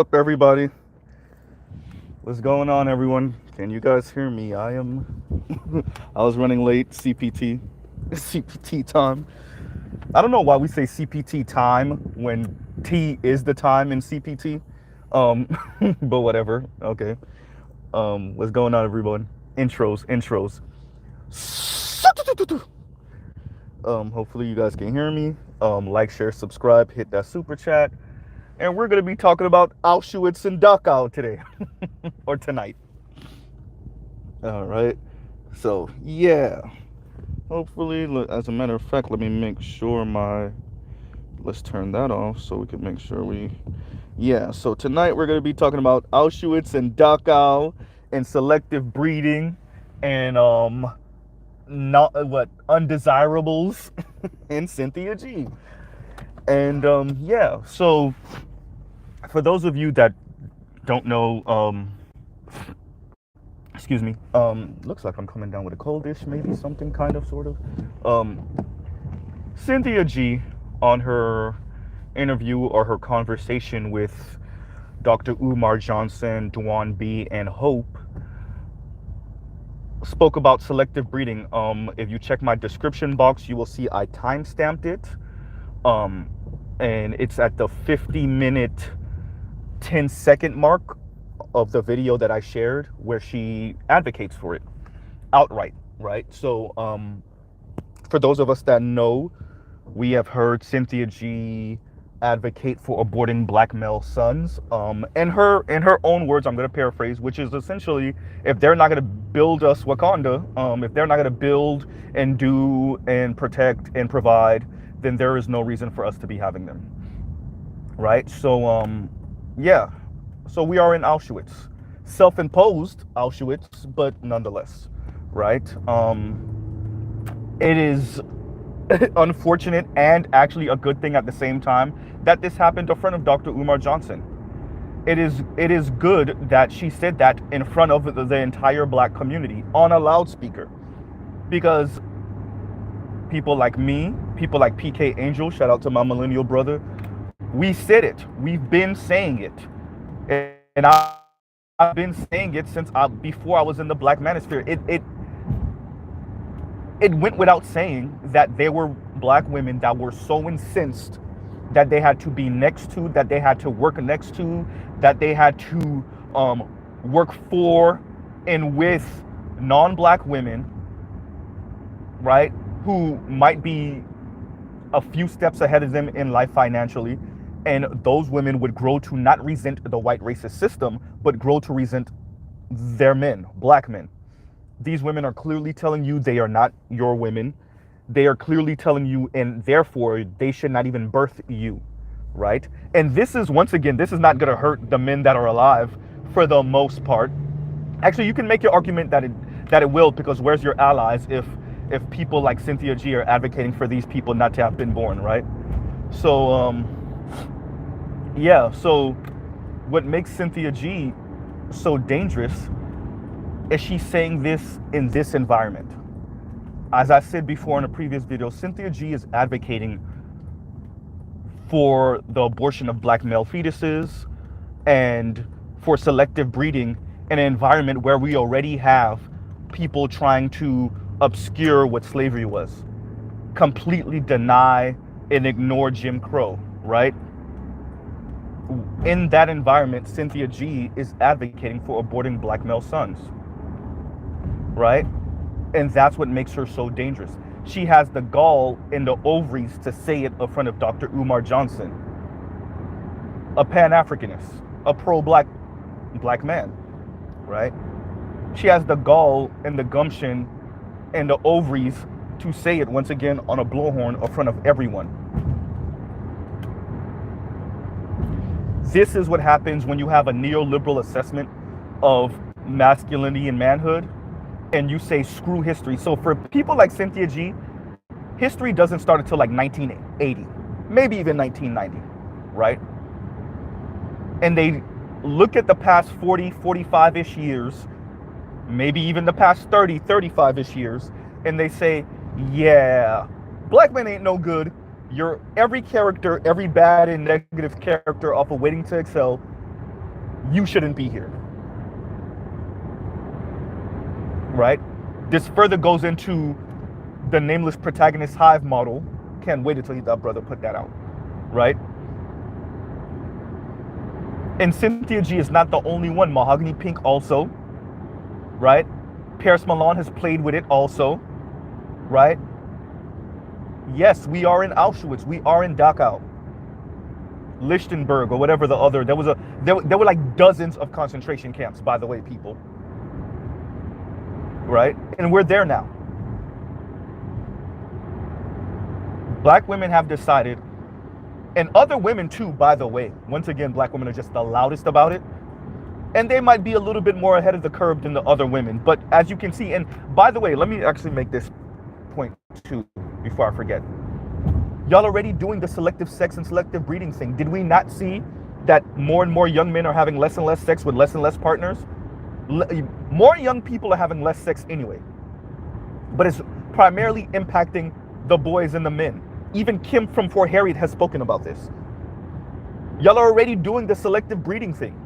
Up, everybody? What's going on, everyone? Can you guys hear me? I was running late. CPT time. I don't know why we say CPT time when T is the time in CPT. Um, but whatever. Okay. What's going on, everyone? Intros. Hopefully you guys can hear me. Like, share, subscribe, hit that super chat, and we're gonna be talking about Auschwitz and Dachau today or tonight. All right. So yeah. Hopefully, as a matter of fact, let me make sure my. Let's turn that off so we can make sure we. Yeah. So tonight we're gonna be talking about Auschwitz and Dachau and selective breeding and not what undesirables and Cynthia G. And yeah. So for those of you that don't know, excuse me, looks like I'm coming down with a coldish, maybe something kind of, sort of. Um, Cynthia G, on her interview or her conversation with Dr. Umar Johnson, Dwan B, and Hope, spoke about selective breeding. If you check my description box, you will see I timestamped it. Um, and it's at the 50-minute, 10-second mark of the video that I shared where she advocates for it outright, right? So, for those of us that know, we have heard Cynthia G advocate for aborting black male sons. In her own words, I'm going to paraphrase, which is essentially, if they're not going to build us Wakanda, if they're not going to build and do and protect and provide, then there is no reason for us to be having them, right? So, yeah. So we are in Auschwitz, self-imposed Auschwitz, but nonetheless, right? It is unfortunate and actually a good thing at the same time that this happened in front of Dr. Umar Johnson. It is good that she said that in front of the entire black community on a loudspeaker, because people like me, people like PK Angel, shout out to my millennial brother, we said it. We've been saying it, and I've been saying it since before I was in the black manosphere. It went without saying that there were black women that were so incensed that they had to be next to, that they had to work next to, that they had to work for and with non-black women, right, who might be a few steps ahead of them in life financially. And those women would grow to not resent the white racist system, but grow to resent their men, black men. These women are clearly telling you they are not your women. They are clearly telling you, and therefore they should not even birth you, right? And this is, once again, this is not going to hurt the men that are alive for the most part. Actually, you can make your argument that it will, because where's your allies if people like Cynthia G are advocating for these people not to have been born, right? So yeah. So what makes Cynthia G so dangerous is she's saying this in this environment. As I said before in a previous video, Cynthia G is advocating for the abortion of black male fetuses and for selective breeding in an environment where we already have people trying to obscure what slavery was, completely deny and ignore Jim Crow, right? In that environment, Cynthia G is advocating for aborting black male sons, right? And that's what makes her so dangerous. She has the gall in the ovaries to say it in front of Dr. Umar Johnson, a Pan-Africanist, a pro-black man, right? She has the gall and the gumption and the ovaries to say it once again on a blowhorn in front of everyone. This is what happens when you have a neoliberal assessment of masculinity and manhood, and you say screw history. So for people like Cynthia G, history doesn't start until like 1980, maybe even 1990, right? And they look at the past 40, 45-ish years, maybe even the past 30, 35-ish years, and they say, yeah, black men ain't no good. You're every character, every bad and negative character off of Waiting to Excel you shouldn't be here, right? This further goes into the nameless protagonist hive model. Can't wait until that brother put that out, right? And Cynthia G is not the only one. Mahogany Pink also, right? Paris Milan has played with it also, right? Yes, we are in Auschwitz. We are in Dachau, Lichtenberg, or whatever the other. There were like dozens of concentration camps, by the way, people. Right? And we're there now. Black women have decided, and other women too, by the way. Once again, black women are just the loudest about it. And they might be a little bit more ahead of the curve than the other women. But as you can see, and by the way, let me actually make this point too before I forget. Y'all already doing the selective sex and selective breeding thing. Did we not see that more and more young men are having less and less sex with less and less partners? More young people are having less sex anyway. But it's primarily impacting the boys and the men. Even Kim from Fort Harriet has spoken about this. Y'all are already doing the selective breeding thing.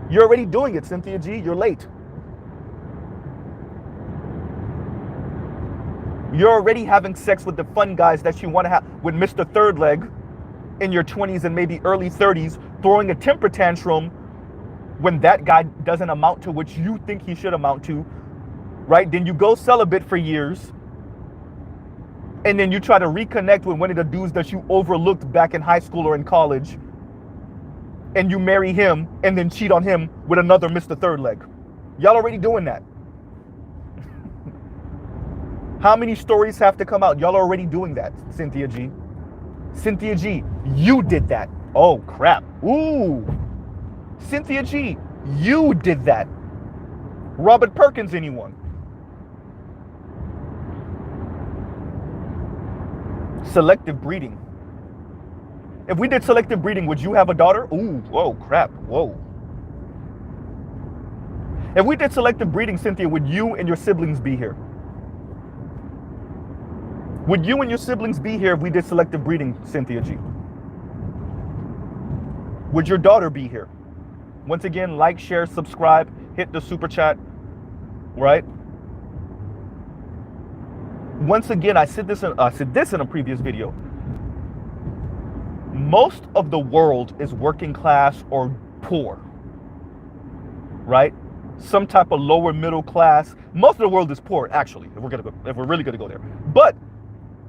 You're already doing it, Cynthia G. You're late. You're already having sex with the fun guys that you want to have with Mr. Third Leg in your 20s and maybe early 30s, throwing a temper tantrum when that guy doesn't amount to what you think he should amount to, right? Then you go celibate for years, and then you try to reconnect with one of the dudes that you overlooked back in high school or in college, and you marry him and then cheat on him with another Mr. Third Leg. Y'all already doing that. How many stories have to come out? Y'all are already doing that, Cynthia G. Cynthia G, you did that. Oh, crap. Ooh. Cynthia G, you did that. Robert Perkins, anyone? Selective breeding. If we did selective breeding, would you have a daughter? Ooh, whoa, crap, whoa. If we did selective breeding, Cynthia, would you and your siblings be here? Would you and your siblings be here if we did selective breeding, Cynthia G? Would your daughter be here? Once again, like, share, subscribe, hit the super chat, right? Once again, I said this in a previous video. Most of the world is working class or poor, right? Some type of lower middle class. Most of the world is poor, actually, if we're really gonna go there. But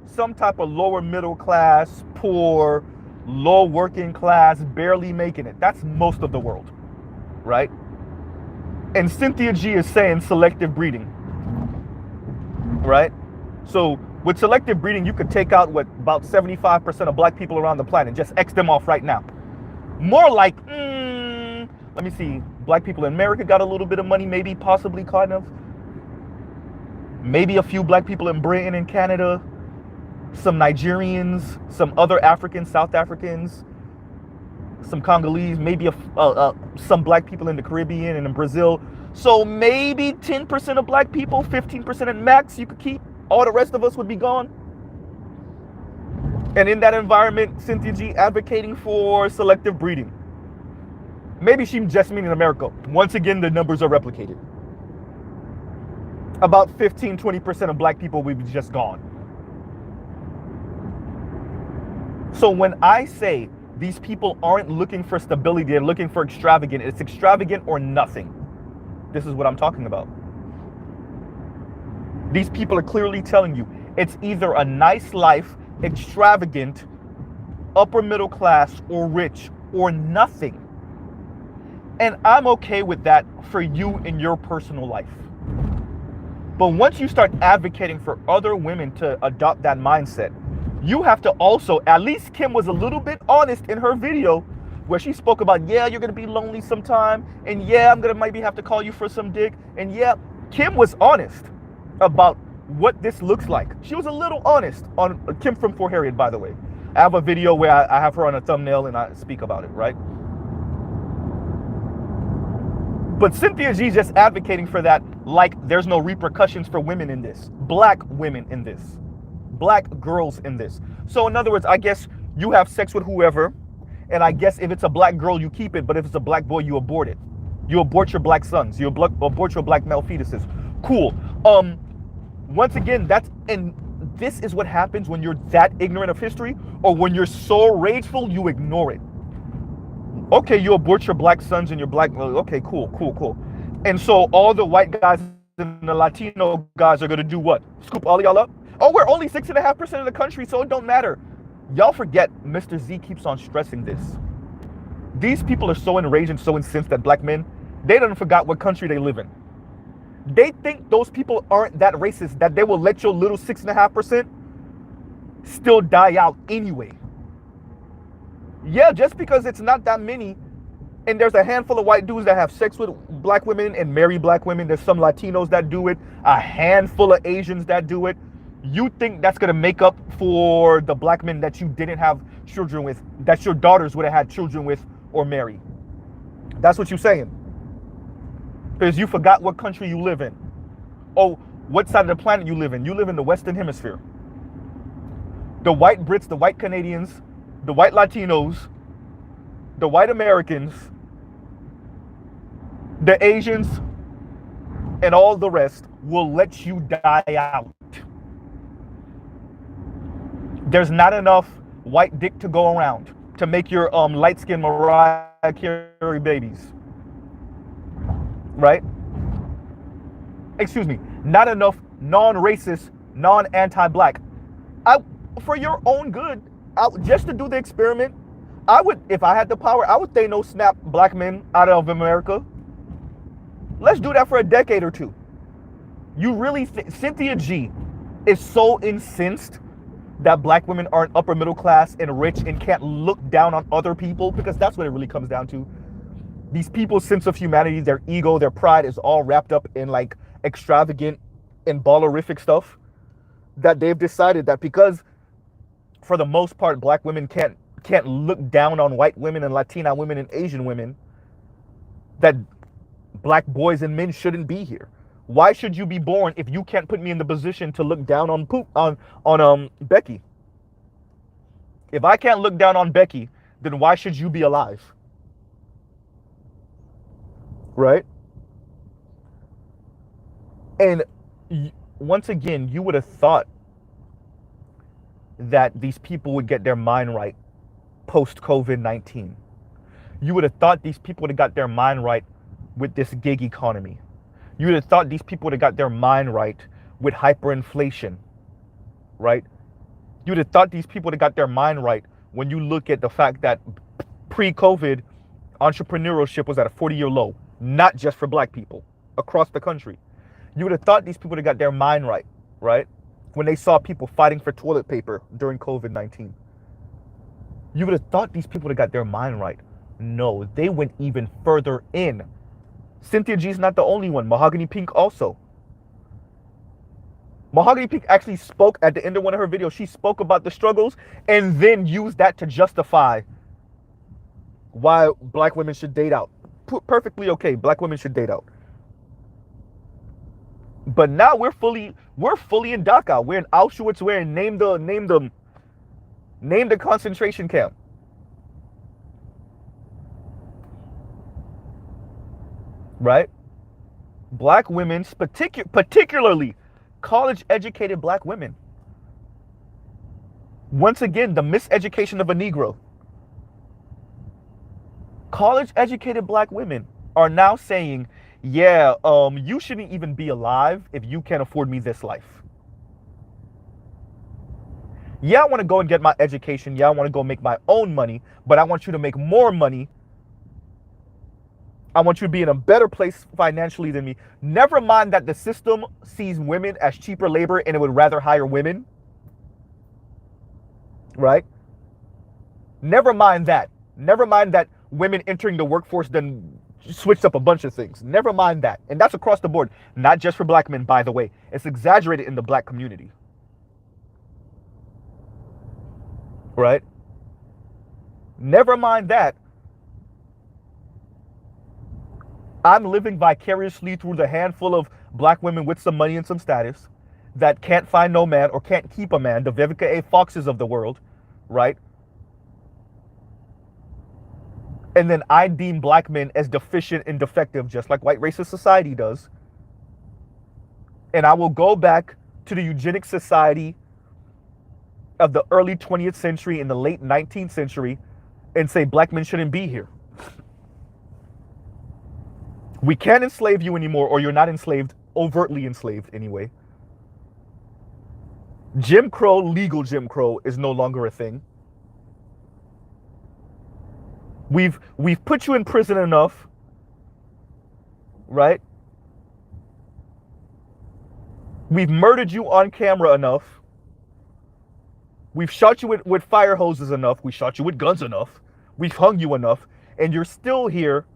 some type of lower middle class, poor, low working class, barely making it. That's most of the world, right? And Cynthia G is saying selective breeding, right? So with selective breeding, you could take out about 75% of black people around the planet. Just X them off right now. More like, let me see, black people in America got a little bit of money, maybe, possibly, kind of. Maybe a few black people in Britain and Canada. Some Nigerians, some other Africans, South Africans, some Congolese, maybe some black people in the Caribbean and in Brazil. So maybe 10% of black people, 15% at max you could keep. All the rest of us would be gone. And in that environment, Cynthia G advocating for selective breeding. Maybe she just meaning America. Once again, the numbers are replicated. About 15-20% of black people would be just gone. So when I say these people aren't looking for stability, they're looking for extravagant, it's extravagant or nothing. This is what I'm talking about. These people are clearly telling you it's either a nice life, extravagant, upper middle class, or rich, or nothing. And I'm okay with that for you in your personal life. But once you start advocating for other women to adopt that mindset, you have to also, at least Kim was a little bit honest in her video where she spoke about, yeah, you're gonna be lonely sometime, and yeah, I'm gonna maybe have to call you for some dick, and yeah, Kim was honest about what this looks like. She was a little honest on Kim from Fort Harriet, by the way. I have a video where I have her on a thumbnail and I speak about it, right? But Cynthia G just advocating for that like there's no repercussions for women in this, black women in this, black girls in this. So in other words, I guess you have sex with whoever, And I guess if it's a black girl, you keep it, but if it's a black boy, you abort it. You abort your black sons. You abort your black male fetuses. Cool. Once again, and this is what happens when you're that ignorant of history, or when you're so rageful, you ignore it. Okay, you abort your black sons and your black, okay, cool. And so all the white guys and the Latino guys are gonna do what? Scoop all of y'all up? Oh, we're only 6.5% of the country, so it don't matter. Y'all forget, Mr. Z keeps on stressing this. These people are so enraged and so incensed that black men, they done forgot what country they live in. They think those people aren't that racist that they will let your little 6.5% still die out anyway. Yeah, just because it's not that many, and there's a handful of white dudes that have sex with black women and marry black women. There's some Latinos that do it, a handful of Asians that do it. You think that's gonna make up for the black men that you didn't have children with, that your daughters would have had children with or marry? That's what you're saying. Because you forgot what country you live in. Oh, what side of the planet you live in. You live in the Western Hemisphere. The white Brits, the white Canadians, the white Latinos, the white Americans, the Asians, and all the rest will let you die out. There's not enough white dick to go around to make your light-skinned Mariah Carey babies. Right? Excuse me. Not enough non-racist, non-anti-black. For your own good, just to do the experiment, I would, if I had the power, I would snap black men out of America. Let's do that for a decade or two. You really Cynthia G is so incensed that black women aren't upper middle class and rich and can't look down on other people, because that's what it really comes down to. These people's sense of humanity, their ego, their pride is all wrapped up in like extravagant and ballerific stuff, that they've decided that because for the most part black women can't look down on white women and Latina women and Asian women, that black boys and men shouldn't be here. Why should you be born if you can't put me in the position to look down on Becky? If I can't look down on Becky, then why should you be alive? Right? And once again, you would have thought that these people would get their mind right post-COVID-19. You would have thought these people would have got their mind right with this gig economy. You would have thought these people would have got their mind right with hyperinflation, right? You would have thought these people would have got their mind right when you look at the fact that pre-COVID, entrepreneurship was at a 40-year low, not just for black people, across the country. You would have thought these people would have got their mind right, right? When they saw people fighting for toilet paper during COVID-19. You would have thought these people would have got their mind right. No, they went even further in. Cynthia G is not the only one. Mahogany Pink also. Mahogany Pink actually spoke at the end of one of her videos. She spoke about the struggles and then used that to justify why black women should date out. Perfectly okay. Black women should date out. But now we're fully in Dachau. We're in Auschwitz. We're in name the concentration camp. Right? Black women, particularly college-educated black women. Once again, the miseducation of a Negro. College-educated black women are now saying, yeah, you shouldn't even be alive if you can't afford me this life. Yeah, I want to go and get my education. Yeah, I want to go make my own money, but I want you to make more money. I want you to be in a better place financially than me. Never mind that the system sees women as cheaper labor and it would rather hire women. Right? Never mind that. Never mind that women entering the workforce then switched up a bunch of things. Never mind that. And that's across the board. Not just for black men, by the way. It's exaggerated in the black community. Right? Never mind that. I'm living vicariously through the handful of black women with some money and some status that can't find no man or can't keep a man, the Vivica A. Foxes of the world, right? And then I deem black men as deficient and defective, just like white racist society does. And I will go back to the eugenics society of the early 20th century and the late 19th century and say black men shouldn't be here. We can't enslave you anymore, or you're not enslaved, overtly enslaved anyway. Jim Crow, legal Jim Crow, is no longer a thing. We've put you in prison enough, right? We've murdered you on camera enough. We've shot you with fire hoses enough. We shot you with guns enough. We've hung you enough. And you're still here.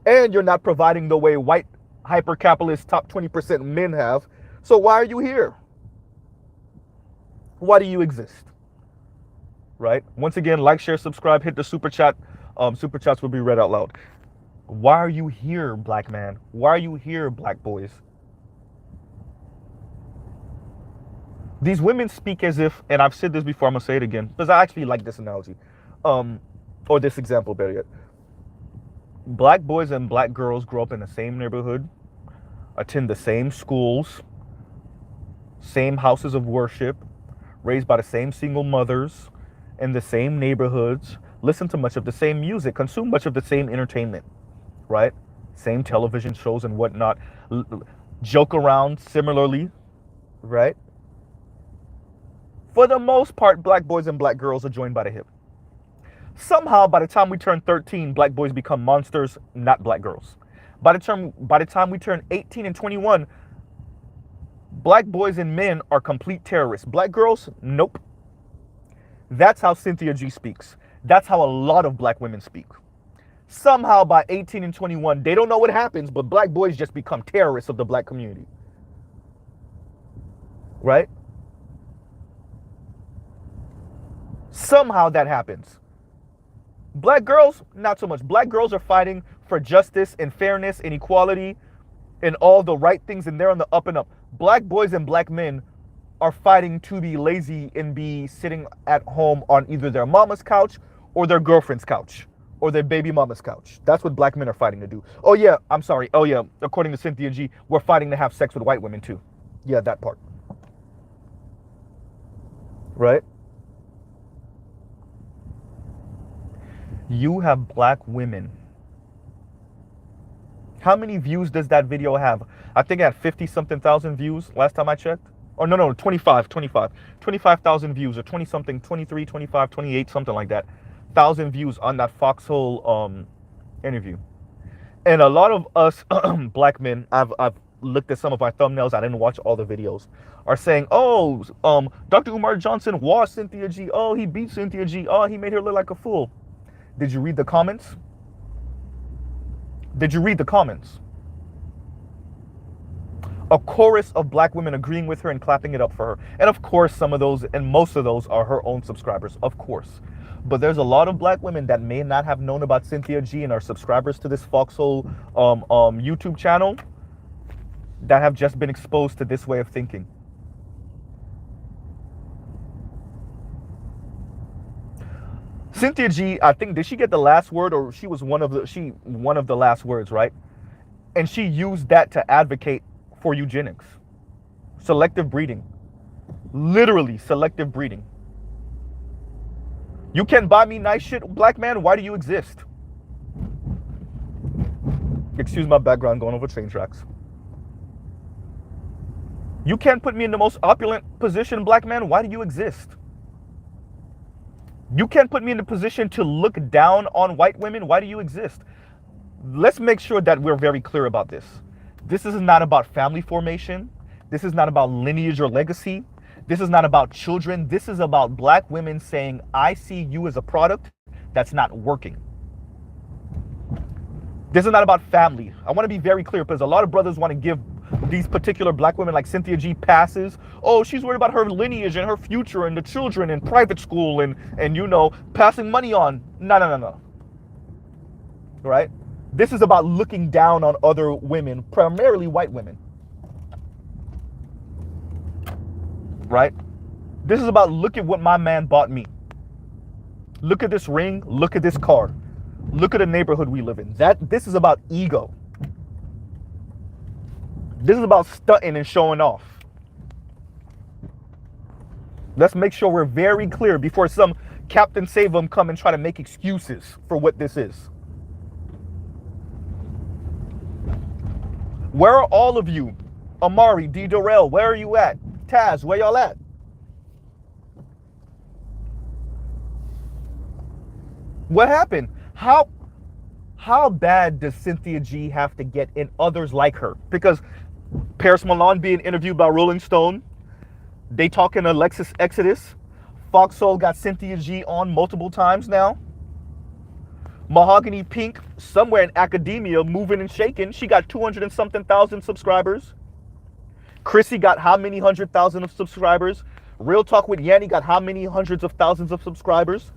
And you're not providing the way white hyper-capitalist top 20% men have. So why are you here? Why do you exist? Right? Once again, like, share, subscribe, hit the super chat. Super chats will be read out loud. Why are you here, black man? Why are you here, black boys? These women speak as if, and I've said this before, I'm going to say it again, because I actually like this analogy, or this example, better yet. Black boys and black girls grow up in the same neighborhood, attend the same schools, same houses of worship, raised by the same single mothers, in the same neighborhoods, listen to much of the same music, consume much of the same entertainment, right? Same television shows and whatnot, joke around similarly, right? For the most part, black boys and black girls are joined by the hip. Somehow, by the time we turn 13, black boys become monsters, not black girls. By the time we turn 18 and 21, black boys and men are complete terrorists. Black girls, nope. That's how Cynthia G speaks. That's how a lot of black women speak. Somehow, by 18 and 21, they don't know what happens, but black boys just become terrorists of the black community. Right? Somehow that happens. Black girls, not so much. Black girls are fighting for justice and fairness and equality and all the right things, and they're on the up and up. Black boys and black men are fighting to be lazy and be sitting at home on either their mama's couch or their girlfriend's couch or their baby mama's couch. That's what black men are fighting to do. Oh yeah, I'm sorry. Oh yeah, according to Cynthia G, we're fighting to have sex with white women too. Yeah, that part. Right? You have black women. How many views does that video have? I think it had 50-something thousand views last time I checked. Or no, 25,000 views, or 20-something, 23, 25, 28, something like that. 1,000 views on that Foxhole interview. And a lot of us black men, I've looked at some of my thumbnails, I didn't watch all the videos, are saying, oh, Dr. Umar Johnson washed Cynthia G. Oh, he beat Cynthia G. Oh, he made her look like a fool. Did you read the comments? Did you read the comments? A chorus of black women agreeing with her and clapping it up for her. And of course, some of those and most of those are her own subscribers, of course. But there's a lot of black women that may not have known about Cynthia G and are subscribers to this Foxhole YouTube channel that have just been exposed to this way of thinking. Cynthia G, I think, did she get the last word, or she was one of the last words, right? And she used that to advocate for eugenics, selective breeding, literally selective breeding. You can buy me nice shit, black man. Why do you exist? Excuse my background going over train tracks. You can't put me in the most opulent position, black man. Why do you exist? You can't put me in the position to look down on white women. Why do you exist? Let's make sure that we're very clear about this. This is not about family formation. This is not about lineage or legacy. This is not about children. This is about black women saying, I see you as a product that's not working. This is not about family. I want to be very clear, because a lot of brothers want to give these particular black women like Cynthia G passes. Oh, she's worried about her lineage and her future and the children in private school and you know, passing money on. No. Right? This is about looking down on other women, primarily white women. Right? This is about, look at what my man bought me. Look at this ring. Look at this car. Look at the neighborhood we live in. This is about ego. This is about stunting and showing off. Let's make sure we're very clear before some Captain Save 'em come and try to make excuses for what this is. Where are all of you? Amari, D. Durrell, where are you at? Taz, where y'all at? What happened? How bad does Cynthia G have to get in others like her? Because Paris Milan being interviewed by Rolling Stone, they talking Alexis Exodus. Fox Soul got Cynthia G on multiple times now. Mahogany Pink, somewhere in academia, moving and shaking. She got 200 and something thousand subscribers. Chrissy got how many 100,000 of subscribers? Real Talk with Yanni got how many hundreds of thousands of subscribers?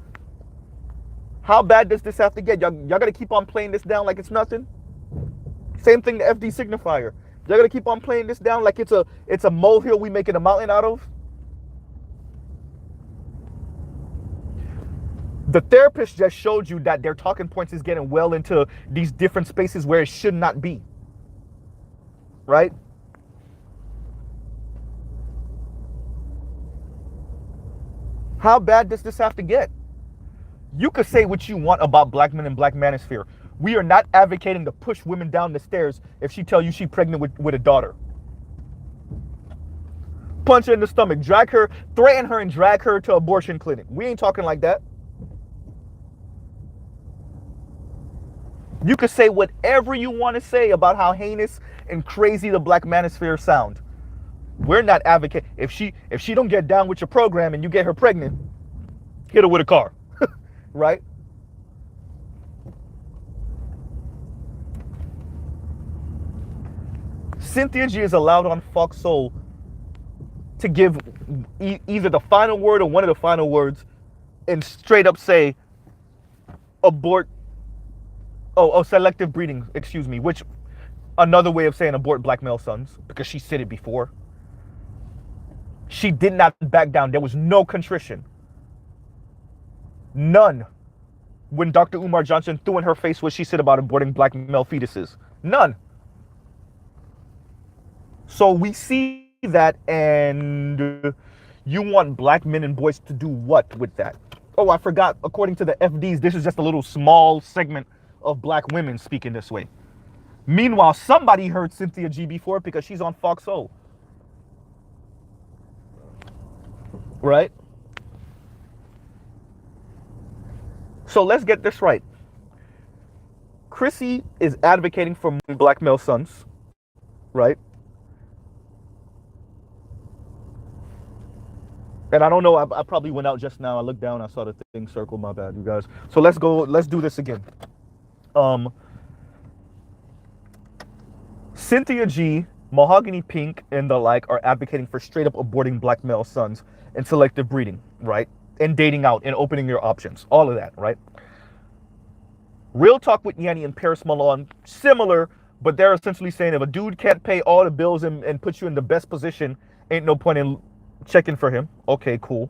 How bad does this have to get? Y'all gotta keep on playing this down like it's nothing? Same thing to FD Signifier. Y'all gotta keep on playing this down like it's a molehill we making a mountain out of? The therapist just showed you that their talking points is getting well into these different spaces where it should not be. Right? How bad does this have to get? You could say what you want about black men and black manosphere. We are not advocating to push women down the stairs if she tell you she's pregnant with a daughter. Punch her in the stomach, drag her, threaten her and drag her to abortion clinic. We ain't talking like that. You could say whatever you want to say about how heinous and crazy the black manosphere sound. We're not advocating. If she don't get down with your program and you get her pregnant, hit her with a car. Right? Cynthia G is allowed on Fox Soul to give either the final word or one of the final words and straight up say abort, selective breeding, excuse me, which another way of saying abort black male sons, because she said it before. She did not back down. There was no contrition. None. When Dr. Umar Johnson threw in her face what she said about aborting black male fetuses. None. So we see that, and you want black men and boys to do what with that? Oh, I forgot. According to the FDs, this is just a little small segment of black women speaking this way. Meanwhile, somebody heard Cynthia G before because she's on Fox Soul. Right? So let's get this right. Chrissy is advocating for black male sons, right? And I don't know, I probably went out just now. I looked down, I saw the thing circle, my bad, you guys. So let's do this again. Cynthia G, Mahogany Pink, and the like are advocating for straight up aborting black male sons and selective breeding, right? And dating out and opening your options, all of that, right? Real Talk with Yanni and Paris Milan, similar, but they're essentially saying if a dude can't pay all the bills and put you in the best position, ain't no point in checking for him. Okay, cool.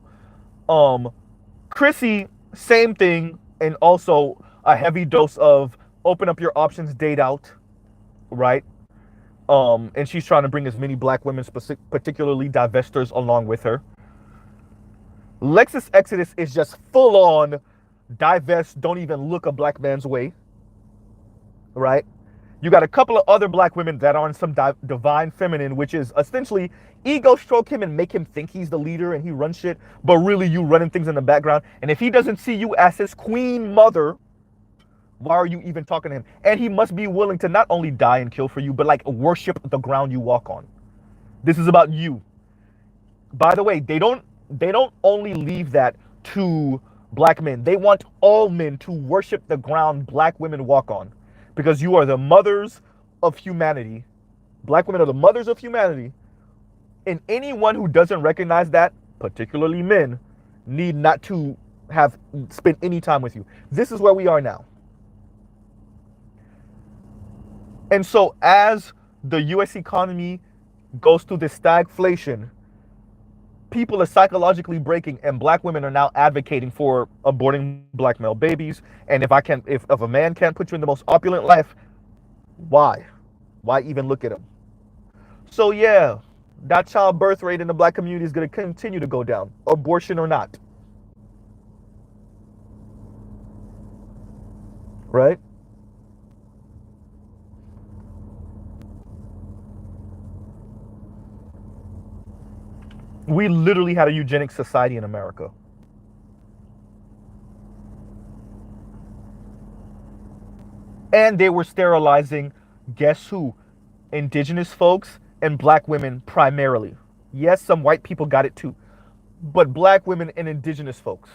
Chrissy, same thing, and also a heavy dose of open up your options, date out, right? And she's trying to bring as many black women, particularly divestors, along with her. Lexus Exodus is just full on divest, don't even look a black man's way, right? You got a couple of other black women that are in some divine feminine, which is essentially ego stroke him and make him think he's the leader and he runs shit, but really you running things in the background. And if he doesn't see you as his queen mother, why are you even talking to him? And he must be willing to not only die and kill for you, but like worship the ground you walk on. This is about you. By the way, they don't only leave that to black men. They want all men to worship the ground black women walk on, because you are the mothers of humanity. Black women are the mothers of humanity. And anyone who doesn't recognize that, particularly men, need not to have spent any time with you. This is where we are now. And so as the US economy goes through this stagflation, people are psychologically breaking, and black women are now advocating for aborting black male babies. And if a man can't put you in the most opulent life, why? Why even look at him? So yeah, that child birth rate in the black community is going to continue to go down, abortion or not. Right? We literally had a eugenics society in America. And they were sterilizing, guess who? Indigenous folks and black women primarily. Yes, some white people got it too. But black women and indigenous folks.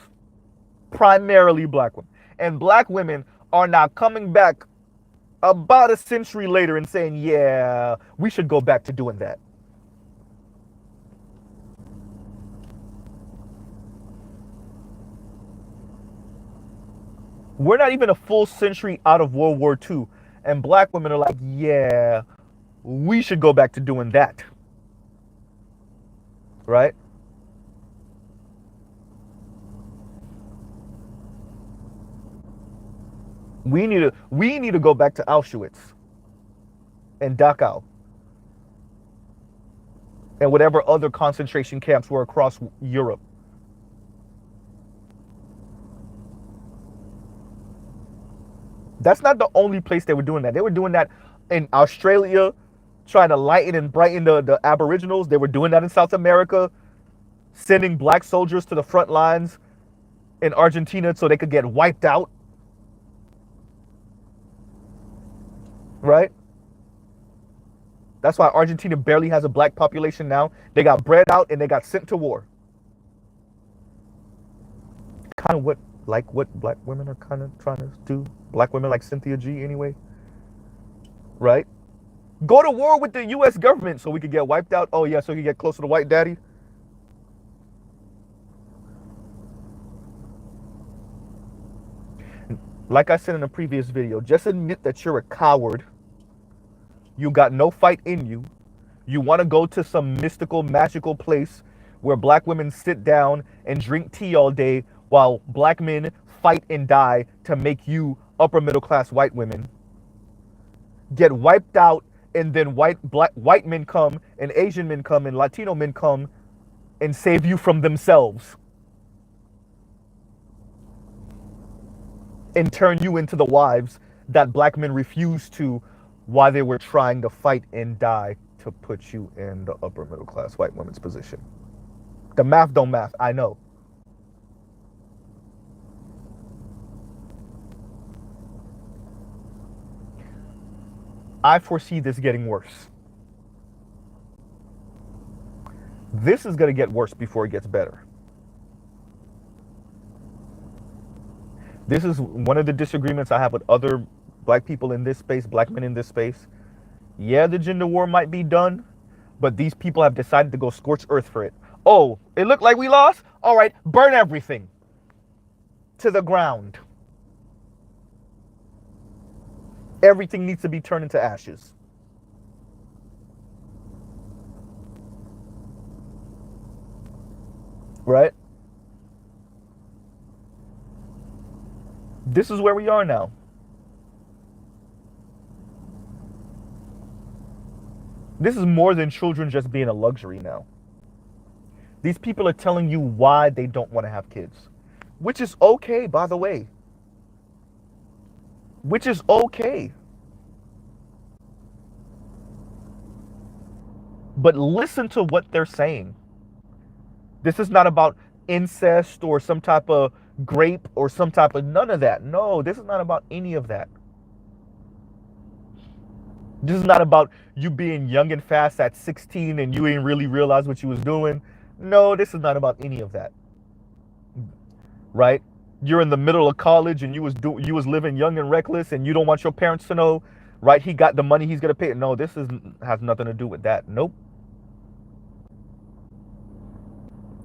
Primarily black women. And black women are now coming back about a century later and saying, yeah, we should go back to doing that. We're not even a full century out of World War II. And black women are like, yeah, we should go back to doing that. Right? We need to go back to Auschwitz and Dachau and whatever other concentration camps were across Europe. That's not the only place they were doing that. They were doing that in Australia, trying to lighten and brighten the Aboriginals. They were doing that in South America, sending black soldiers to the front lines in Argentina so they could get wiped out. Right? That's why Argentina barely has a black population now. They got bred out and they got sent to war. Kind of what black women are kind of trying to do. Black women like Cynthia G anyway. Right? Go to war with the US government so we could get wiped out. Oh yeah, so you could get closer to white daddy. Like I said in a previous video, just admit that you're a coward. You got no fight in you. You want to go to some mystical, magical place where black women sit down and drink tea all day while black men fight and die to make you upper middle class white women. Get wiped out, and then white men come and Asian men come and Latino men come and save you from themselves. And turn you into the wives that black men refused to while they were trying to fight and die to put you in the upper middle class white woman's position. The math don't math, I know. I foresee this getting worse. This is going to get worse before it gets better. This is one of the disagreements I have with other black people in this space, black men in this space. Yeah, the gender war might be done, but these people have decided to go scorched earth for it. Oh, it looked like we lost? All right, burn everything to the ground. Everything needs to be turned into ashes. Right? This is where we are now. This is more than children just being a luxury now. These people are telling you why they don't want to have kids, which is okay, by the way. Which is okay. But listen to what they're saying. This is not about incest or some type of grape or some type of none of that. No, this is not about any of that. This is not about you being young and fast at 16 and you ain't really realize what you was doing. No, this is not about any of that. Right? You're in the middle of college and you was living young and reckless and you don't want your parents to know, right? He got the money, he's gonna pay it. No, this has nothing to do with that. Nope.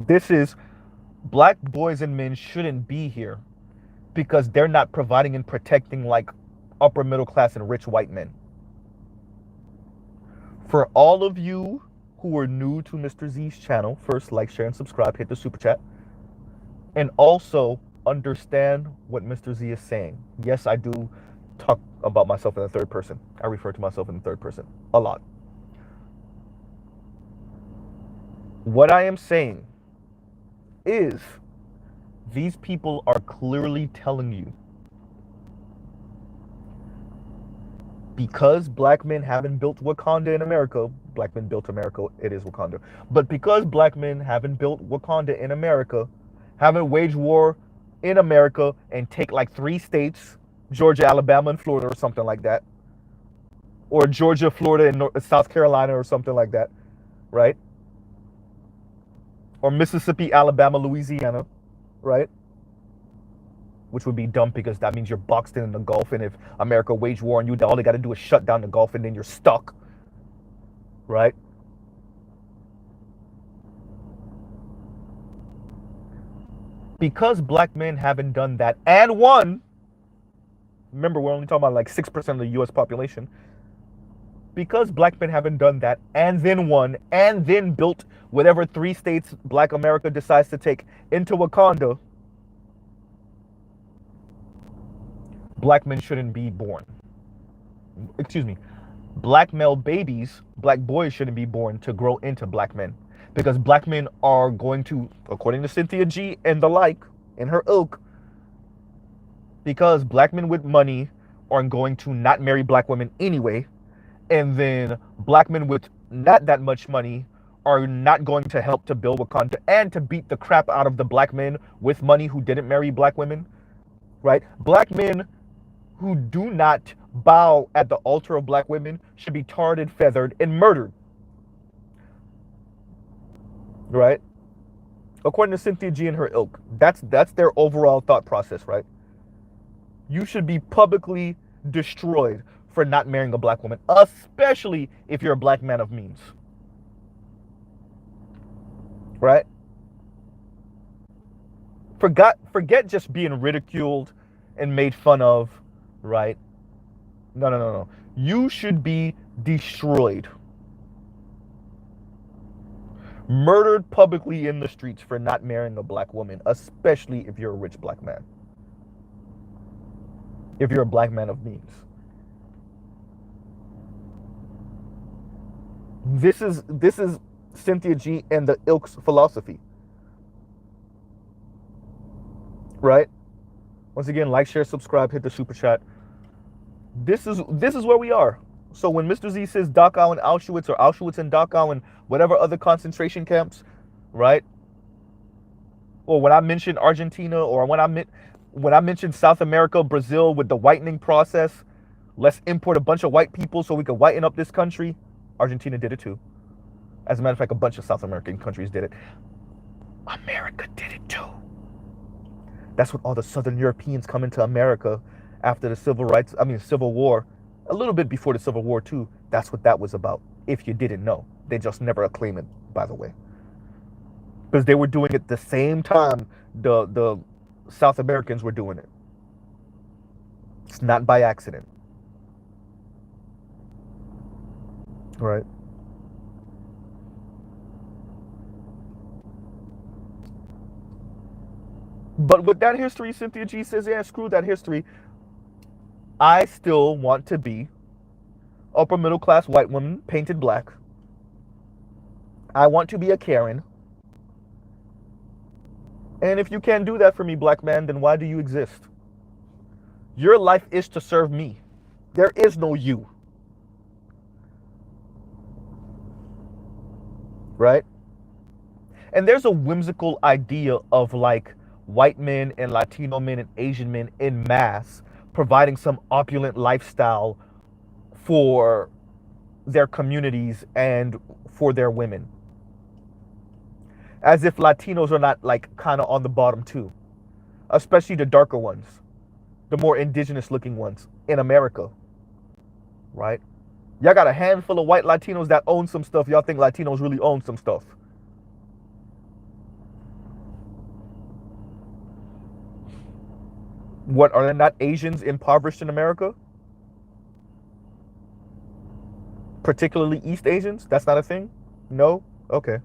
This is black boys and men shouldn't be here because they're not providing and protecting like upper middle class and rich white men. For all of you who are new to Mr. Z's channel, first like, share, and subscribe, hit the super chat, and also understand what Mr. Z is saying. Yes, I do talk about myself in the third person. I refer to myself in the third person a lot. What I am saying is these people are clearly telling you, because black men haven't built Wakanda in America, black men built America, it is Wakanda. But because black men haven't built Wakanda in America, haven't waged war in America and take like 3 states, Georgia, Alabama, and Florida or something like that, or Georgia, Florida, and South Carolina or something like that, right? Or Mississippi, Alabama, Louisiana, right? Which would be dumb because that means you're boxed in the Gulf, and if America waged war on you, all they got to do is shut down the Gulf and then you're stuck, right? Because black men haven't done that and won, remember we're only talking about like 6% of the US population, because black men haven't done that and then won and then built whatever 3 states black America decides to take into Wakanda, black men shouldn't be born. Excuse me. Black male babies, black boys shouldn't be born to grow into black men. Because black men are going to, according to Cynthia G and the like, in her ilk, because black men with money are going to not marry black women anyway, and then black men with not that much money are not going to help to build Wakanda and to beat the crap out of the black men with money who didn't marry black women, right? Black men who do not bow at the altar of black women should be tarred and feathered and murdered, right? According to Cynthia G and her ilk, that's their overall thought process, right? You should be publicly destroyed for not marrying a black woman, especially if you're a black man of means, right? Forget just being ridiculed and made fun of, right? No. You should be destroyed. Murdered publicly in the streets for not marrying a black woman, especially if you're a rich black man. If you're a black man of means. This is Cynthia G and the ilk's philosophy. Right? Once again, like, share, subscribe, hit the super chat. This is where we are. So when Mr. Z says Dachau and Auschwitz, or Auschwitz and Dachau and whatever other concentration camps, right? Or when I mentioned Argentina, or when I mentioned South America, Brazil with the whitening process, let's import a bunch of white people so we could whiten up this country. Argentina did it too. As a matter of fact, a bunch of South American countries did it. America did it too. That's what all the Southern Europeans come into America after the Civil War, a little bit before the Civil War too. That's what that was about. If you didn't know, they just never acclaim it, by the way, because they were doing it the same time the South Americans were doing it. It's not by accident, right? But with that history, Cynthia G says, yeah, screw that history. I still want to be upper middle class white woman painted black. I want to be a Karen. And if you can't do that for me, black man, then why do you exist? Your life is to serve me. There is no you. Right? And there's a whimsical idea of like white men and Latino men and Asian men in mass providing some opulent lifestyle for their communities and for their women. As if Latinos are not like kind of on the bottom too. Especially the darker ones. The more indigenous looking ones in America. Right? Y'all got a handful of white Latinos that own some stuff. Y'all think Latinos really own some stuff. What, are there not Asians impoverished in America? Particularly East Asians? That's not a thing? No? Okay.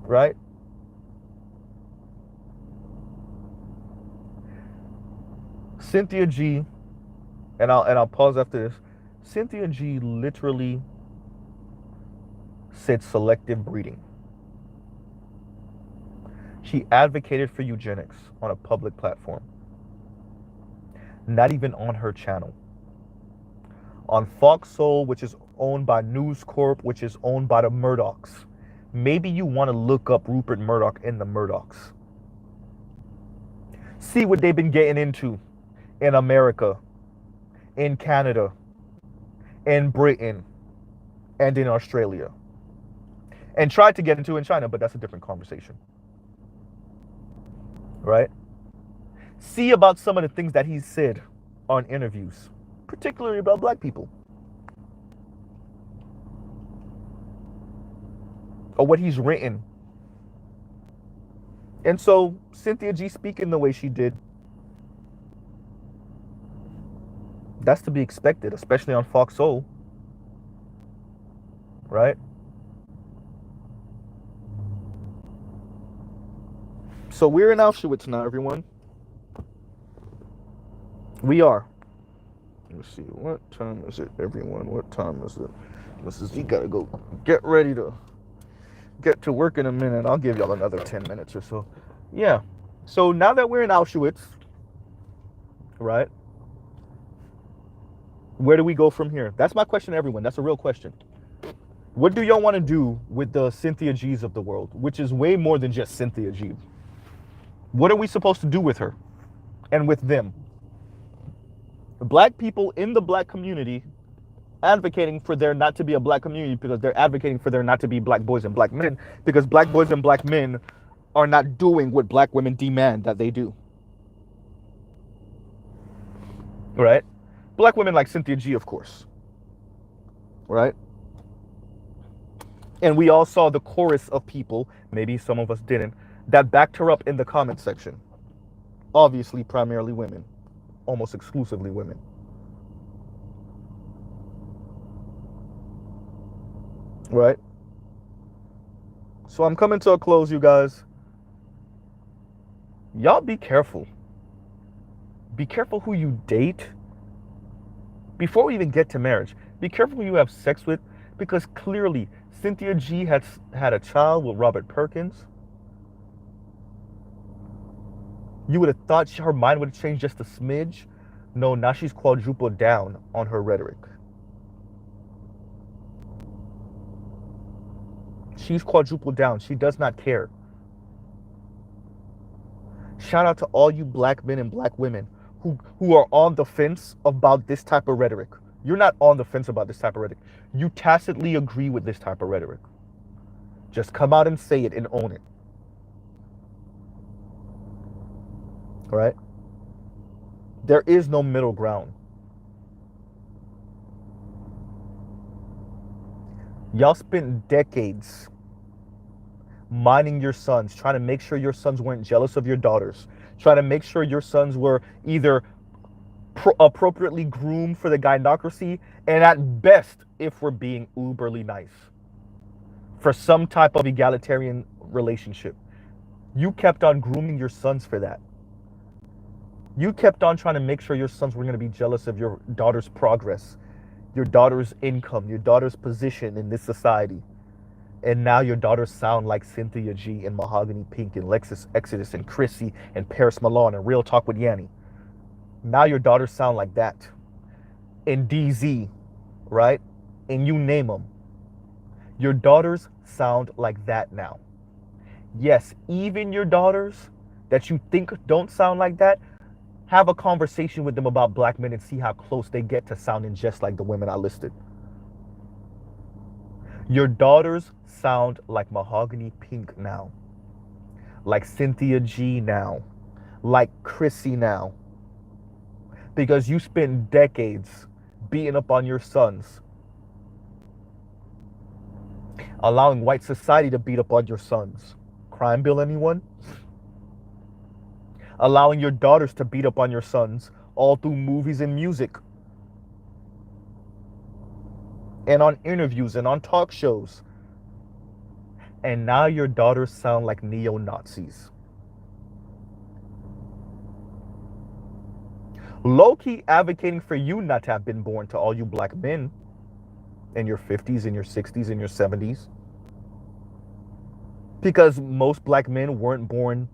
Right? Cynthia G, and I'll pause after this. Cynthia G literally said selective breeding. She advocated for eugenics on a public platform, not even on her channel. On Fox Soul, which is owned by News Corp, which is owned by the Murdochs. Maybe you want to look up Rupert Murdoch and the Murdochs. See what they've been getting into in America, in Canada, in Britain, and in Australia. And tried to get into in China, but that's a different conversation. Right? See about some of the things that he's said on interviews, particularly about black people. Or what he's written. And so Cynthia G speaking the way she did, that's to be expected, especially on Fox Soul. Right? So we're in Auschwitz now, everyone. We are. Let's see, what time is it, everyone? What time is it? Mrs. G gotta go get ready to get to work in a minute. I'll give y'all another 10 minutes or so. Yeah. So now that we're in Auschwitz, right? Where do we go from here? That's my question to everyone. That's a real question. What do y'all want to do with the Cynthia G's of the world, which is way more than just Cynthia G? What are we supposed to do with her and with them? Black people in the black community advocating for there not to be a black community because they're advocating for there not to be black boys and black men because black boys and black men are not doing what black women demand that they do. Right? Black women like Cynthia G, of course. Right? And we all saw the chorus of people, maybe some of us didn't, that backed her up in the comment section. Obviously, primarily women. Almost exclusively women. Right? So I'm coming to a close, you guys. Y'all be careful. Be careful who you date. Before we even get to marriage, be careful who you have sex with, because clearly Cynthia G had a child with Robert Perkins. You would have thought her mind would have changed just a smidge. No, now she's quadrupled down on her rhetoric. She's quadrupled down. She does not care. Shout out to all you black men and black women who are on the fence about this type of rhetoric. You're not on the fence about this type of rhetoric. You tacitly agree with this type of rhetoric. Just come out and say it and own it. All right? There is no middle ground. Y'all spent decades minding your sons, trying to make sure your sons weren't jealous of your daughters, trying to make sure your sons were either appropriately groomed for the gynocracy, and at best, if we're being uberly nice, for some type of egalitarian relationship. You kept on grooming your sons for that. You kept on trying to make sure your sons were going to be jealous of your daughter's progress, your daughter's income, your daughter's position in this society. And now your daughters sound like Cynthia G and Mahogany Pink and Lexus Exodus and Chrissy and Paris Milan and Real Talk with Yanni. Now your daughters sound like that. And DZ, right? And you name them. Your daughters sound like that now. Yes, even your daughters that you think don't sound like that, have a conversation with them about black men and see how close they get to sounding just like the women I listed. Your daughters sound like Mahogany Pink now, like Cynthia G now, like Chrissy now, because you spent decades beating up on your sons, allowing white society to beat up on your sons. Crime bill, anyone? Allowing your daughters to beat up on your sons, all through movies and music. and on interviews and on talk shows. And now your daughters sound like neo-Nazis. Low-key advocating for you not to have been born, to all you black men in your 50s, in your 60s, in your 70s. Because most black men weren't born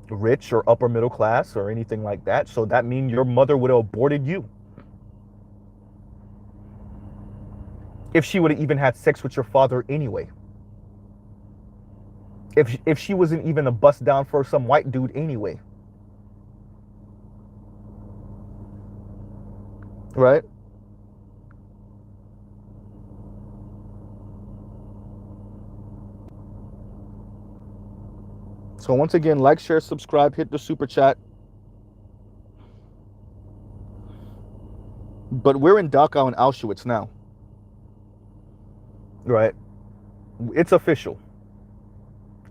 rich or upper middle class or anything like that. So that means your mother would have aborted you. If she would have even had sex with your father anyway. If she wasn't even a bust down for some white dude anyway. Right? So once again, like, share, subscribe, hit the super chat. But we're in Dachau and Auschwitz now. Right? It's official.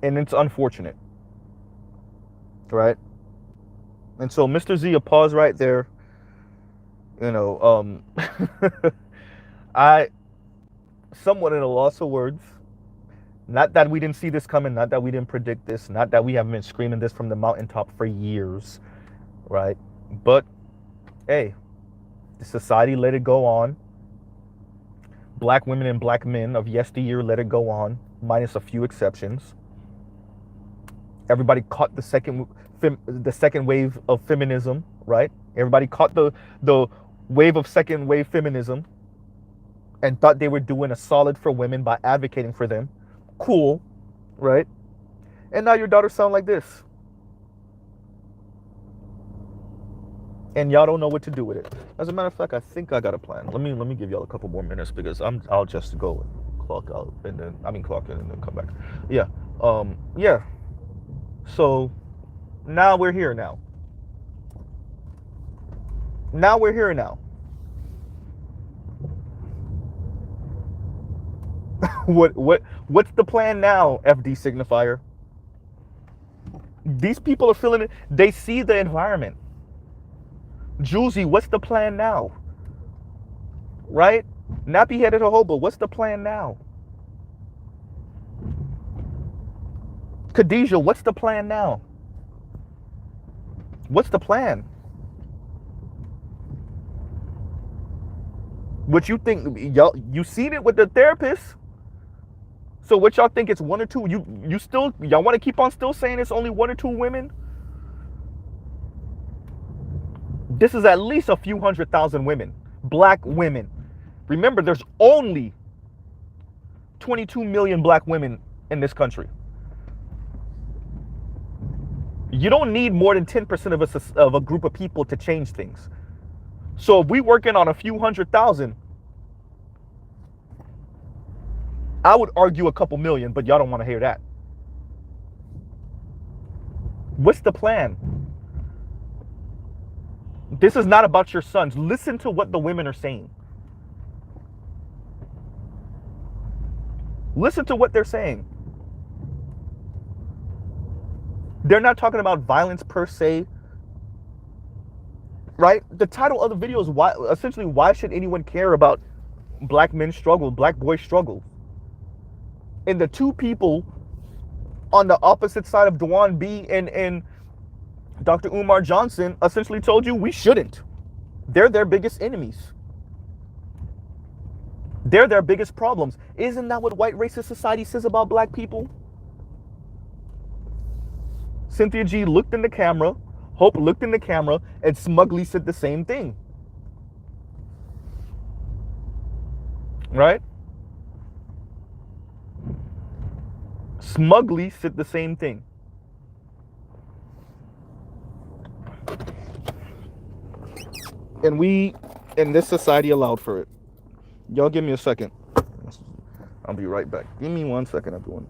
And it's unfortunate. Right? And so Mr. Z, a pause right there. You know, I somewhat at a loss of words. Not that we didn't see this coming, not that we didn't predict this, not that we haven't been screaming this from the mountaintop for years, right? But hey, the society let it go on. Black women and black men of yesteryear let it go on, minus a few exceptions. Everybody caught the second wave of feminism, right? Everybody caught the wave of second wave feminism and thought they were doing a solid for women by advocating for them. Cool, right? And now your daughters sound like this. And y'all don't know what to do with it. As a matter of fact, I think I got a plan. Let me give y'all a couple more minutes because I'll just go and clock out and then clock in and then come back. Yeah. Yeah. So now we're here now. Now we're here now. What's the plan now, FD signifier? These people are feeling it. They see the environment. Juicy, what's the plan now? Right? Nappy headed hobo, what's the plan now? Khadijah, what's the plan now? What's the plan? What you think? Y'all, you seen it with the therapist. So what y'all think? It's one or two? Y'all want to keep on still saying it's only one or two women? This is at least a few 100,000 women, black women. Remember, there's only 22 million black women in this country. You don't need more than 10% of a group of people to change things. So if we working on a few 100,000, I would argue a couple million, but y'all don't want to hear that. What's the plan? This is not about your sons. Listen to what the women are saying. Listen to what they're saying. They're not talking about violence per se, right? The title of the video is why should anyone care about black men struggle, black boys struggle? And the two people on the opposite side of Dwan B and Dr. Umar Johnson essentially told you we shouldn't. They're their biggest enemies. They're their biggest problems. Isn't that what white racist society says about black people? Cynthia G looked in the camera, Hope looked in the camera, and smugly said the same thing. Right? Smugly said the same thing. And we, in this society, allowed for it. Y'all give me a second. I'll be right back. Give me 1 second, everyone.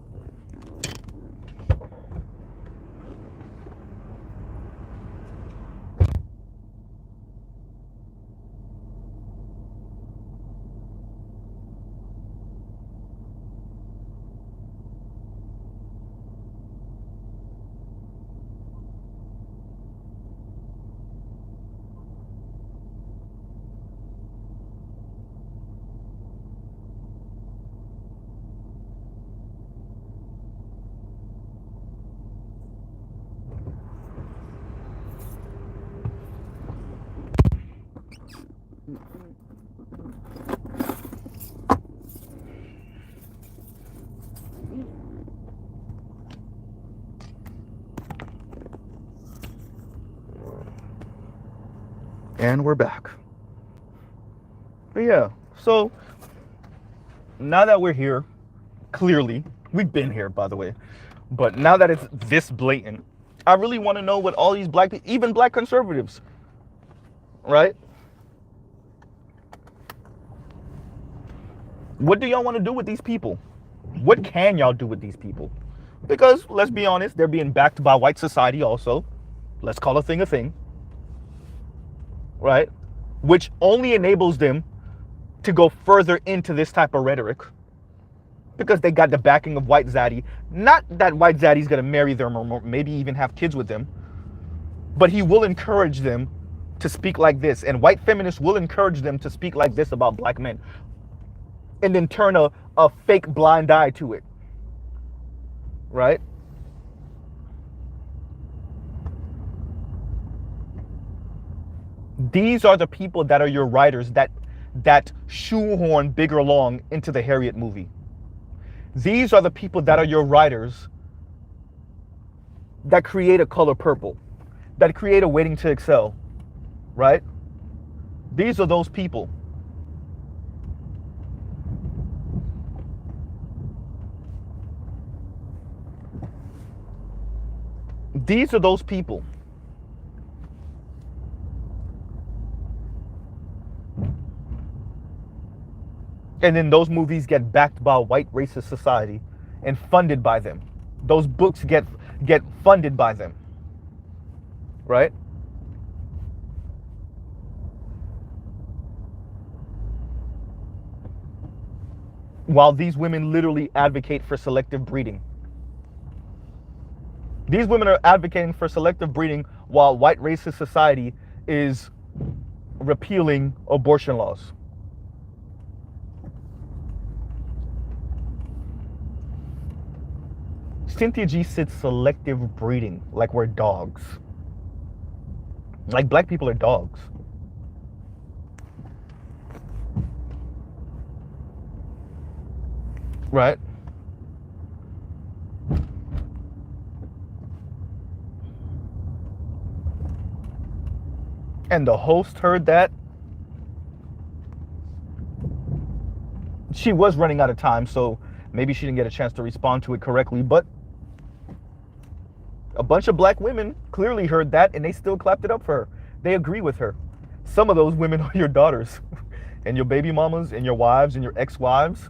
And we're back. But yeah, so now that we're here, clearly, we've been here, by the way, but now that it's this blatant, I really want to know what all these black people, even black conservatives, right? What do y'all want to do with these people? What can y'all do with these people? Because let's be honest, they're being backed by white society also. Let's call a thing, right? Which only enables them to go further into this type of rhetoric. Because they got the backing of white zaddy. Not that white zaddy's gonna marry them or maybe even have kids with them, but he will encourage them to speak like this. And white feminists will encourage them to speak like this about black men. And then turn a fake blind eye to it. Right? These are the people that are your writers that shoehorn Bigger Long into the Harriet movie. These are the people that are your writers that create A Color Purple, that create A Waiting to Excel, right? These are those people. These are those people. And then those movies get backed by a white racist society and funded by them. Those books get funded by them. Right? While these women literally advocate for selective breeding. These women are advocating for selective breeding while white racist society is repealing abortion laws. Cynthia G said selective breeding like we're dogs. Like black people are dogs. Right? And the host heard that. She was running out of time, so maybe she didn't get a chance to respond to it correctly, but a bunch of black women clearly heard that and they still clapped it up for her. They agree with her. Some of those women are your daughters and your baby mamas and your wives and your ex-wives,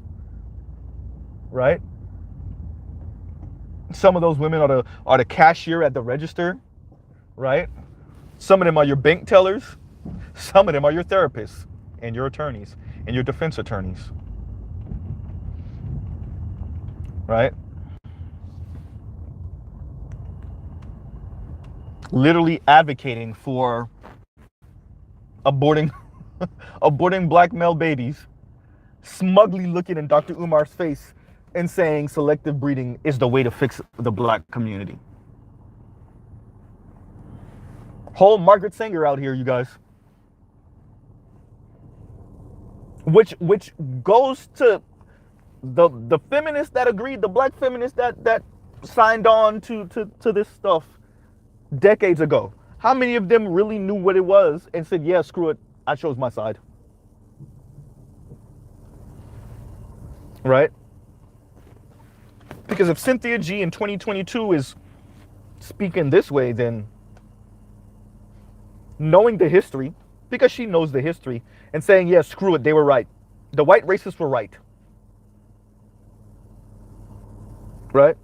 right? Some of those women are the cashier at the register, right? Some of them are your bank tellers. Some of them are your therapists and your attorneys and your defense attorneys, right? Literally advocating for aborting black male babies, smugly looking in Dr. Umar's face and saying selective breeding is the way to fix the black community. Whole Margaret Sanger out here, you guys. Which goes to the feminists that agreed, the black feminists that signed on to this stuff decades ago. How many of them really knew what it was and said, yeah, screw it, I chose my side? Right? Because if Cynthia G in 2022 is speaking this way, then knowing the history, because she knows the history, and saying, yeah, screw it, they were right. The white racists were right. Right?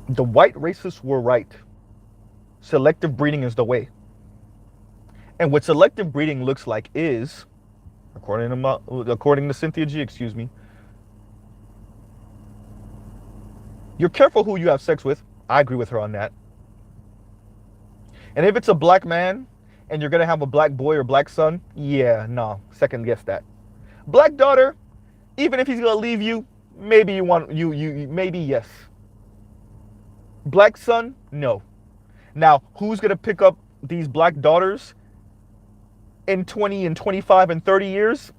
The white racists were right. Selective breeding is the way. And what selective breeding looks like is, according to Cynthia G, excuse me, you're careful who you have sex with. I agree with her on that. And if it's a black man and you're going to have a black boy or black son, yeah, no, second guess that. Black daughter, even if he's going to leave you, maybe you want, maybe yes. Black son? No. Now, who's going to pick up these black daughters in 20 and 25 and 30 years?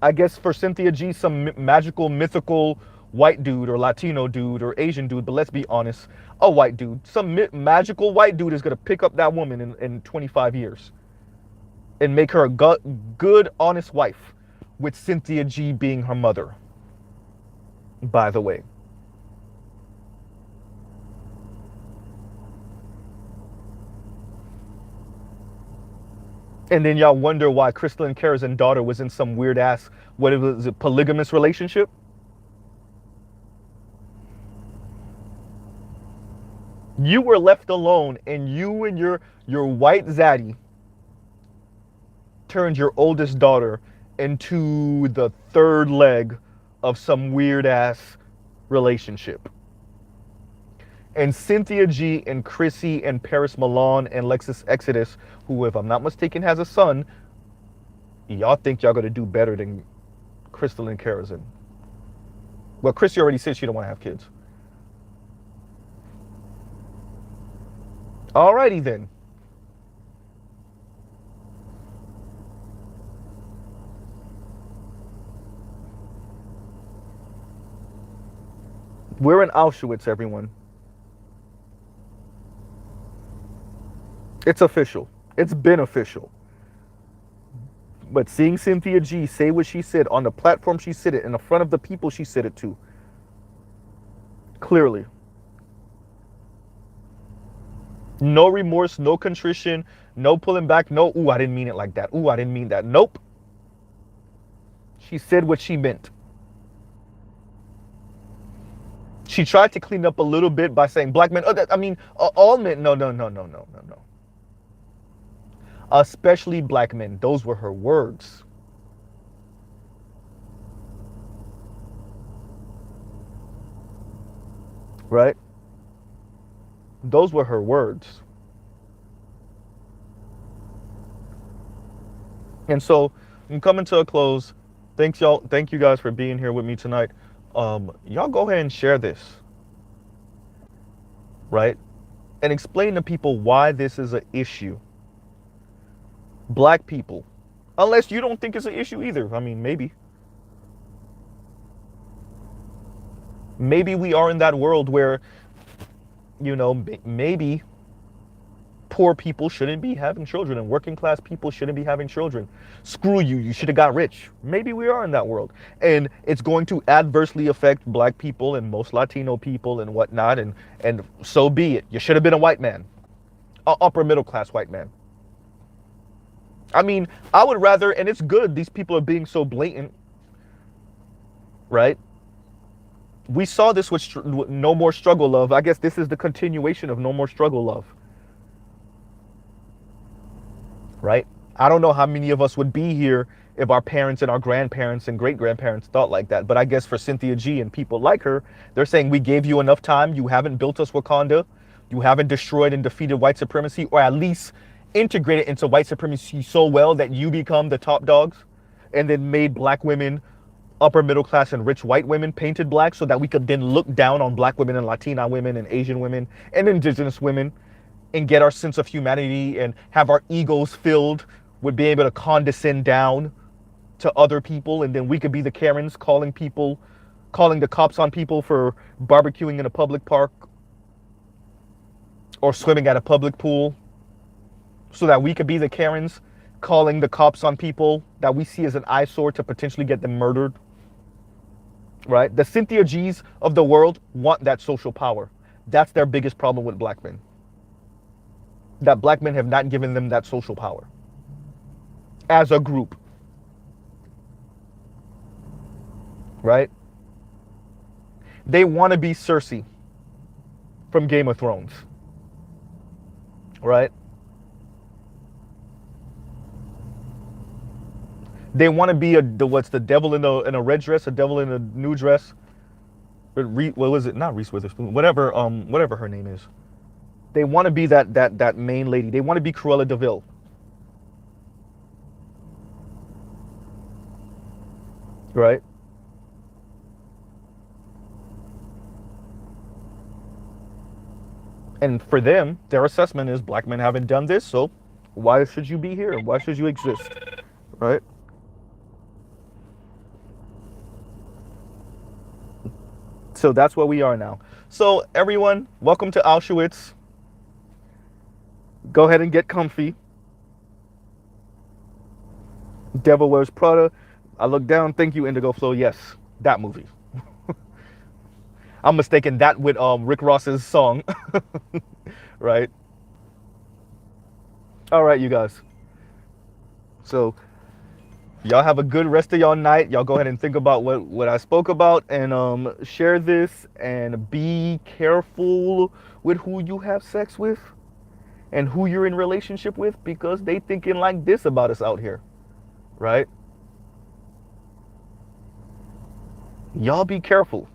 I guess for Cynthia G, some magical, mythical white dude or Latino dude or Asian dude, but let's be honest, a white dude. Some magical white dude is going to pick up that woman in 25 years and make her a good, honest wife, with Cynthia G being her mother, by the way. And then y'all wonder why Crystal and Kara's daughter was in some weird ass, what it was, a polygamous relationship. You were left alone, and you and your white zaddy turned your oldest daughter into the third leg of some weird ass relationship. And Cynthia G and Chrissy and Paris Milan and Lexus Exodus, who, if I'm not mistaken, has a son, y'all think y'all gonna do better than Crystal and Karazin. Well, Chrissy already said she don't want to have kids. Alrighty then. We're in Auschwitz, everyone. It's official. It's been official. But seeing Cynthia G say what she said on the platform she said it, in the front of the people she said it to, clearly. No remorse, no contrition, no pulling back, no, ooh, I didn't mean it like that. Ooh, I didn't mean that. Nope. She said what she meant. She tried to clean up a little bit by saying black men, all men. No, no, no, no, no, no, no. Especially black men. Those were her words. Right? Those were her words. And so I'm coming to a close. Thank you guys for being here with me tonight. Y'all go ahead and share this. Right? And explain to people why this is an issue. Black people. Unless you don't think it's an issue either. I mean, maybe. Maybe we are in that world where, maybe poor people shouldn't be having children and working class people shouldn't be having children. Screw you, you should have got rich. Maybe we are in that world. And it's going to adversely affect black people and most Latino people and whatnot. And so be it. You should have been a white man, an upper middle class white man. I mean, I would rather, and it's good these people are being so blatant, right? We saw this with No More Struggle Love. I guess this is the continuation of No More Struggle Love. Right? I don't know how many of us would be here if our parents and our grandparents and great-grandparents thought like that. But I guess for Cynthia G and people like her, they're saying we gave you enough time. You haven't built us Wakanda. You haven't destroyed and defeated white supremacy, or at least integrated into white supremacy so well that you become the top dogs, and then made black women upper middle class and rich white women painted black so that we could then look down on black women and Latina women and Asian women and indigenous women and get our sense of humanity and have our egos filled with being able to condescend down to other people. And then we could be the Karens calling the cops on people for barbecuing in a public park or swimming at a public pool, so that we could be the Karens calling the cops on people that we see as an eyesore to potentially get them murdered. Right? The Cynthia G's of the world want that social power. That's their biggest problem with black men. That black men have not given them that social power as a group. Right? They want to be Cersei from Game of Thrones. Right? They want to be the devil in a red dress, a devil in a new dress. What was it? Not Reese Witherspoon. Whatever her name is. They want to be that main lady. They want to be Cruella de Vil. Right? And for them, their assessment is black men haven't done this, so why should you be here? Why should you exist? Right? So that's where we are now. So everyone, welcome to Auschwitz. Go ahead and get comfy. Devil Wears Prada. I look down. Thank you, Indigo Flow. Yes, that movie. I'm mistaken that with Rick Ross's song. Right? All right, you guys. So y'all have a good rest of y'all night. Y'all go ahead and think about what I spoke about, and share this, and be careful with who you have sex with and who you're in relationship with, because they thinking like this about us out here, right? Y'all be careful.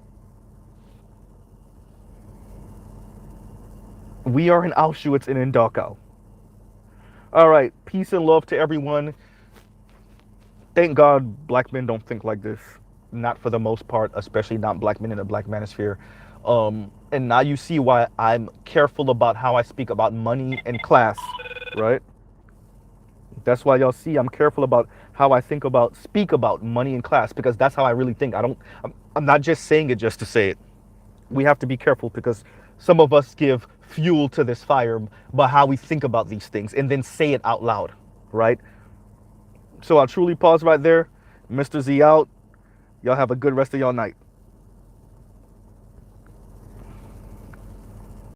We are in Auschwitz and in Dachau. All right, peace and love to everyone. Thank God black men don't think like this. Not for the most part, especially not black men in the black manosphere. And now you see why I'm careful about how I speak about money and class, right? That's why y'all see I'm careful about how I speak about money and class, because that's how I really think. I'm not just saying it just to say it. We have to be careful, because some of us give fuel to this fire by how we think about these things and then say it out loud, right? So I'll truly pause right there. Mr. Z out. Y'all have a good rest of y'all night.